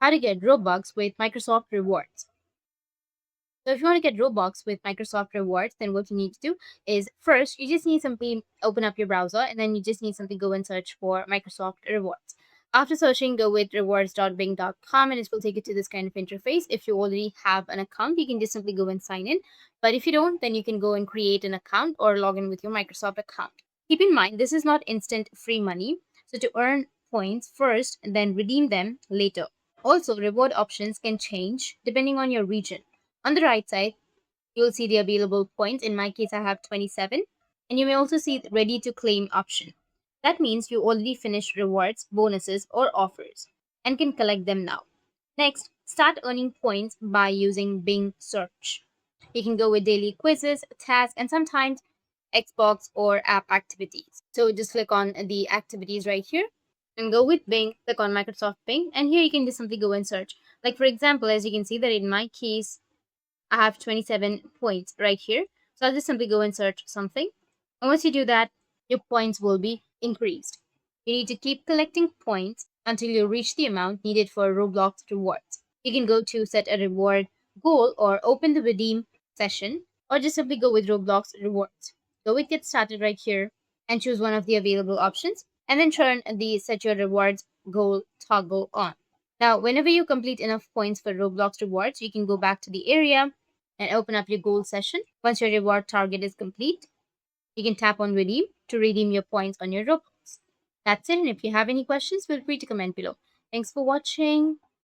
how to get Robux with Microsoft Rewards. So if you want to get Robux with Microsoft Rewards, then what you need to do is first you just need simply open up your browser and then you just need simply go and search for Microsoft Rewards. After searching, go with rewards.bing.com and it will take you to this kind of interface. If you already have an account, you can just simply go and sign in. But if you don't, then you can go and create an account or log in with your Microsoft account. Keep in mind, this is not instant free money. So to earn points first and then redeem them later. Also, reward options can change depending on your region. On the right side, you'll see the available points. In my case, I have 27. And you may also see the ready to claim option. That means you already finished rewards, bonuses, or offers and can collect them now. Next, start earning points by using Bing search. You can go with daily quizzes, tasks, and sometimes Xbox or app activities. So just click on the activities right here and go with Bing, click on Microsoft Bing, and here you can just simply go and search. Like for example, as you can see that in my case, I have 27 points right here. So I'll just simply go and search something. And once you do that, your points will be increased. You need to keep collecting points until you reach the amount needed for Roblox rewards. You can go to set a reward goal or open the redeem session or just simply go with Roblox rewards. Go with get started right here and choose one of the available options and then turn the set your rewards goal toggle on. Now, whenever you complete enough points for Roblox rewards, you can go back to the area and open up your goal session. Once your reward target is complete, you can tap on redeem to redeem your points on your Roblox. That's it. And if you have any questions, feel free to comment below. Thanks for watching.